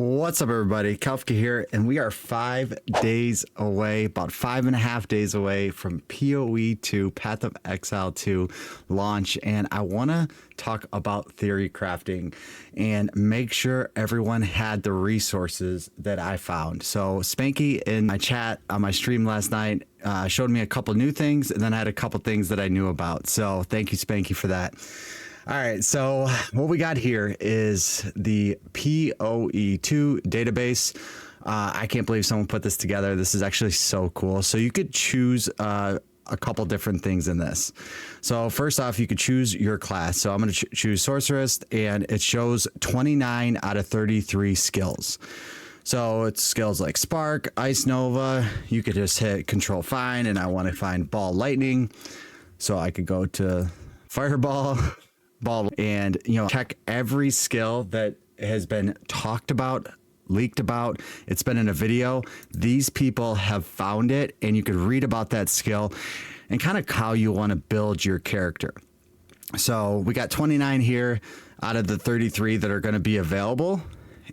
What's up, everybody? Kafka here, and we are 5 days away, about 5.5 days away from PoE 2, Path of Exile 2 launch, and I want to talk about theory crafting and make sure everyone had the resources that I found. So Spanky in my chat on my stream last night showed me a couple new things, and then I had a couple things that I knew about. So thank you, Spanky, for that. All right, so what we got here is the PoE2 database. I can't believe someone put this together. This is actually so cool. So you could choose a couple different things in this. So first off, you could choose your class. So I'm going to choose Sorceress, and it shows 29 out of 33 skills. So it's skills like Spark, Ice Nova. You could just hit Control Find, and I want to find Ball Lightning. So I could go to Fireball. And check every skill that has been talked about, leaked about. It's been in a video. These people have found it, and you could read about that skill and kind of how you want to build your character. So we got 29 here out of the 33 that are going to be available.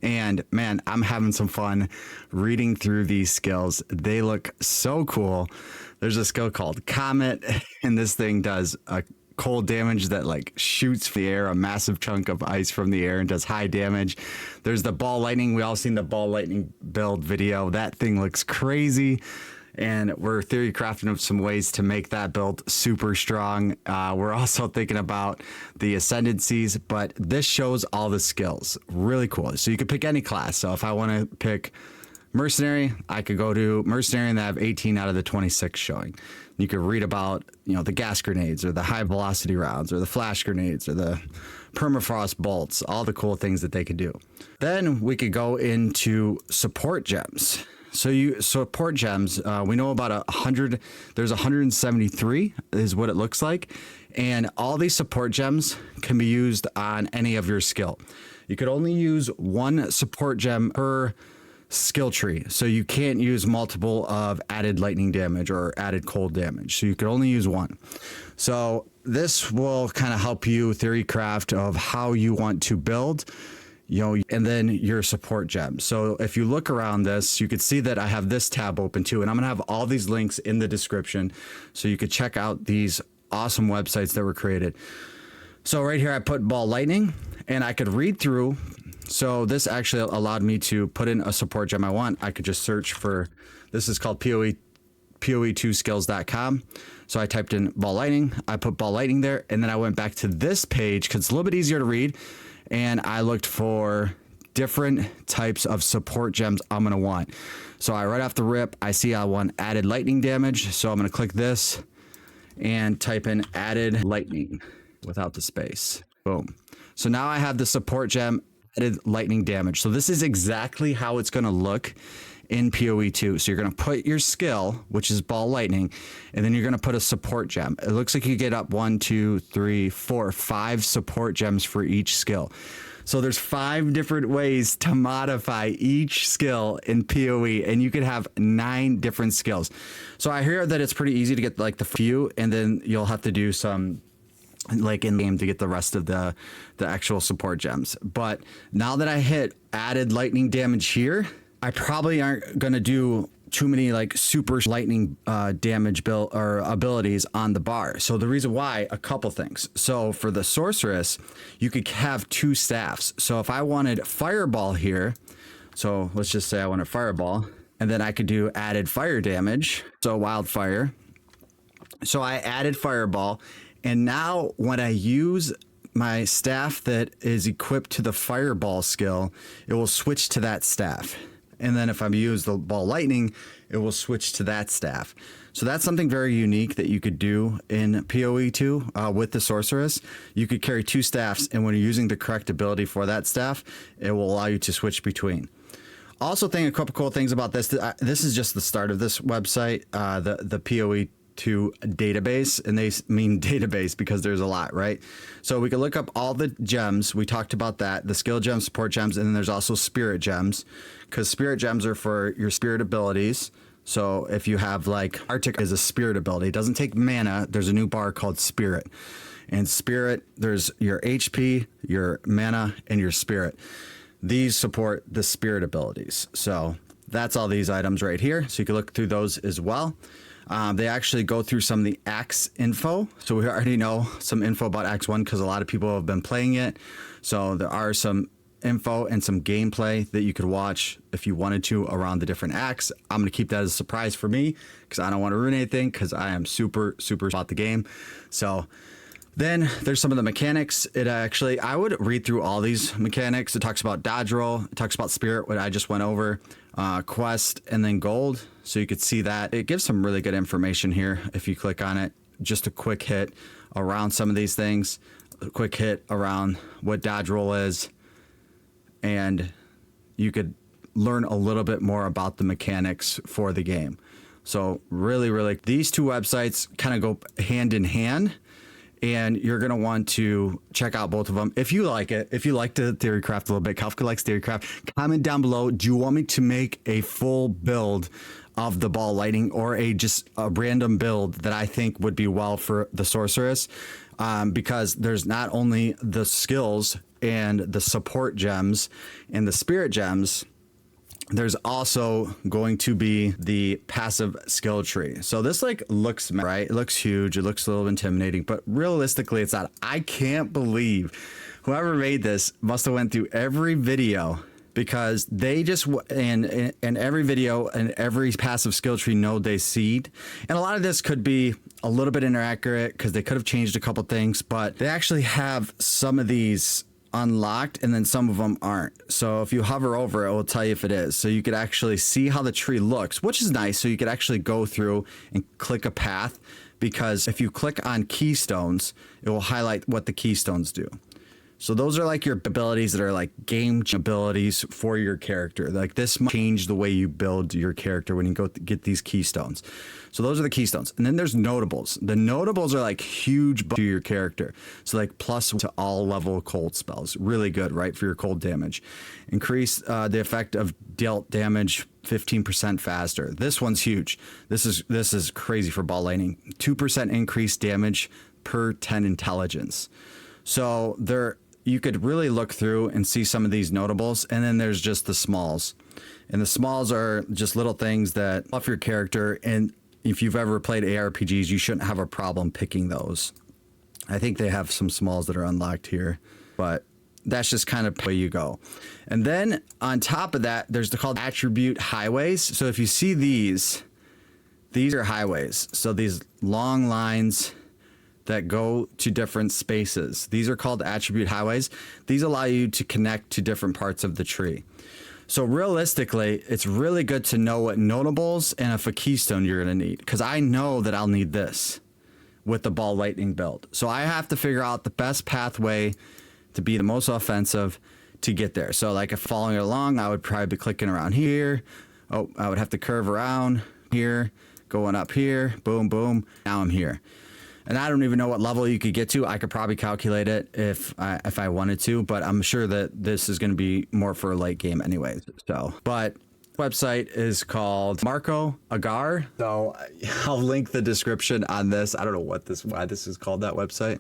And man, I'm having some fun reading through these skills. They look so cool. There's a skill called Comet, and this thing does a cold damage that like shoots the air, a massive chunk of ice from the air, and does high damage. There's the Ball Lightning. We all seen the Ball Lightning build video. That thing looks crazy, and we're theory crafting of some ways to make that build super strong. We're also thinking about the ascendancies, but this shows all the skills. Really cool. So you could pick any class. So if I want to pick Mercenary, I could go to Mercenary, and they have 18 out of the 26 showing. You could read about, the gas grenades or the high velocity rounds or the flash grenades or the permafrost bolts, all the cool things that they could do. Then we could go into support gems. So support gems, we know about 100, there's 173 is what it looks like. And all these support gems can be used on any of your skill. You could only use one support gem per skill tree, so you can't use multiple of added lightning damage or added cold damage, so you could only use one. So this will kind of help you theory craft of how you want to build, and then your support gems. So if you look around this, you could see that I have this tab open too, and I'm gonna have all these links in the description so you could check out these awesome websites that were created. So right here I put Ball Lightning, and I could read through. So this actually allowed me to put in a support gem I want. I could just search for, this is called PoE2skills.com. So I typed in Ball Lightning, I put Ball Lightning there, and then I went back to this page because it's a little bit easier to read, and I looked for different types of support gems I'm gonna want. So right off the rip, I see I want added lightning damage. So I'm gonna click this and type in added lightning without the space. Boom. So now I have the support gem added lightning damage. So this is exactly how it's going to look in PoE2. So you're going to put your skill, which is Ball Lightning, and then you're going to put a support gem. It looks like you get up 1, 2, 3, 4, 5 support gems for each skill. So there's 5 different ways to modify each skill in PoE, and you could have 9 different skills. So I hear that it's pretty easy to get like the few, and then you'll have to do some like in game to get the rest of the actual support gems. But now that I hit added lightning damage here, I probably aren't going to do too many like super lightning damage build or abilities on the bar. So the reason why, a couple things. So for the Sorceress, you could have 2 staffs. So if I wanted Fireball here, so let's just say I wanted Fireball, and then I could do added fire damage, so Wildfire. So I added Fireball, and now when I use my staff that is equipped to the Fireball skill, it will switch to that staff. And then if I use the Ball Lightning, it will switch to that staff. So that's something very unique that you could do in PoE2 with the Sorceress. You could carry 2 staffs, and when you're using the correct ability for that staff, it will allow you to switch between. Also think a couple cool things about this. This is just the start of this website, the PoE2 database, and they mean database because there's a lot, right? So we can look up all the gems. We talked about that, the skill gems, support gems, and then there's also spirit gems, because spirit gems are for your spirit abilities. So if you have like Arctic is a spirit ability, it doesn't take mana. There's a new bar called Spirit. And Spirit, there's your HP, your mana, and your Spirit. these support the spirit abilities. So that's all these items right here. So you can look through those as well. They actually go through some of the axe info. So we already know some info about Axe 1 because a lot of people have been playing it. So there are some info and some gameplay that you could watch if you wanted to around the different acts. I'm going to keep that as a surprise for me because I don't want to ruin anything because I am super about the game. So then there's some of the mechanics. I would read through all these mechanics. It talks about dodge roll. It talks about spirit, what I just went over, quest, and then gold. So you could see that. It gives some really good information here. If you click on it, just a quick hit around some of these things, a quick hit around what dodge roll is. And you could learn a little bit more about the mechanics for the game. So really, these two websites kind of go hand in hand. And you're going to want to check out both of them. If you like it, if you like the Theorycraft a little bit, Kafka likes Theorycraft, comment down below. Do you want me to make a full build of the ball lightning or just a random build that I think would be well for the sorceress? Because there's not only the skills and the support gems and the spirit gems, there's also going to be the passive skill tree. So this looks right. It looks huge. It looks a little intimidating, but realistically it's not. I can't believe whoever made this must have went through every video because they just in every video and every passive skill tree node they seed. And a lot of this could be a little bit inaccurate because they could have changed a couple things, but they actually have some of these unlocked and then some of them aren't. So if you hover over it, will tell you if it is. So you could actually see how the tree looks, which is nice. So you could actually go through and click a path, because if you click on keystones, it will highlight what the keystones do. So those are like your abilities that are like game abilities for your character. Like this might change the way you build your character when you go get these keystones. So those are the keystones. And then there's notables. The notables are like huge to your character. So like plus to all level cold spells. Really good, right? For your cold damage. Increase the effect of dealt damage 15% faster. This one's huge. This is crazy for ball lightning. 2% increased damage per 10 intelligence. So you could really look through and see some of these notables, and then there's just the smalls. And the smalls are just little things that buff your character, and if you've ever played ARPGs, you shouldn't have a problem picking those. I think they have some smalls that are unlocked here, but that's just kind of the way you go. And then on top of that, there's called attribute highways. So if you see these are highways. So these long lines that go to different spaces. These are called attribute highways. These allow you to connect to different parts of the tree. So realistically, it's really good to know what notables and if a keystone you're gonna need, because I know that I'll need this with the ball lightning build. So I have to figure out the best pathway to be the most offensive to get there. So like if following along, I would probably be clicking around here. Oh, I would have to curve around here, going up here, boom, boom. Now I'm here. And I don't even know what level you could get to. I could probably calculate it if I wanted to, but I'm sure that this is going to be more for a late game anyways. So, but website is called Marco Agar. So I'll link the description on this. I don't know why this is called that website,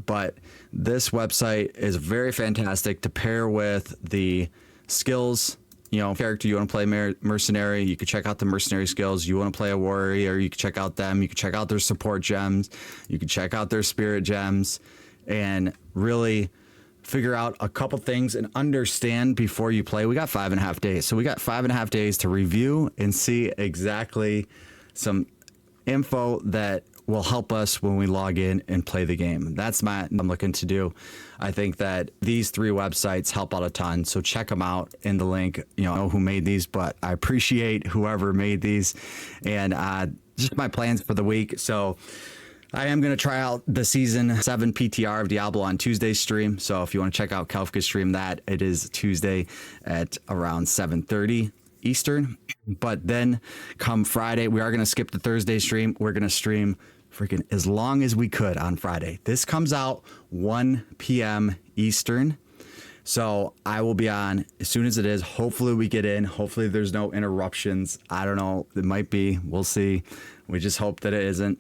but this website is very fantastic to pair with the skills. Character you want to play mercenary, you could check out the mercenary skills. You want to play a warrior, you can check out them. You can check out their support gems. You can check out their spirit gems and really figure out a couple things and understand before you play. We got 5.5 days. So we got 5.5 days to review and see exactly some info that will help us when we log in and play the game. That's what I'm looking to do. I think that these 3 websites help out a ton. So check them out in the link. I don't know who made these, but I appreciate whoever made these and just my plans for the week. So I am going to try out the season 7 PTR of Diablo on Tuesday's stream. So if you want to check out Kafka's stream, that it is Tuesday at around 7:30 Eastern. But then come Friday, we are going to skip the Thursday stream. We're going to stream freaking as long as we could on Friday. This comes out 1 p.m. Eastern. So I will be on as soon as it is. Hopefully we get in. Hopefully there's no interruptions. I don't know. It might be. We'll see. We just hope that it isn't.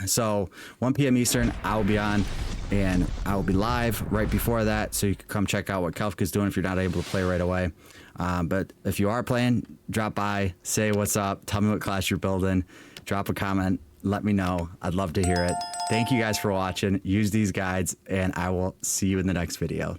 So 1 p.m. Eastern, I will be on, and I will be live right before that, so you can come check out what Kefka's doing if you're not able to play right away. But if you are playing, drop by, say what's up, tell me what class you're building, drop a comment, let me know. I'd love to hear it. Thank you guys for watching. Use these guides, and I will see you in the next video.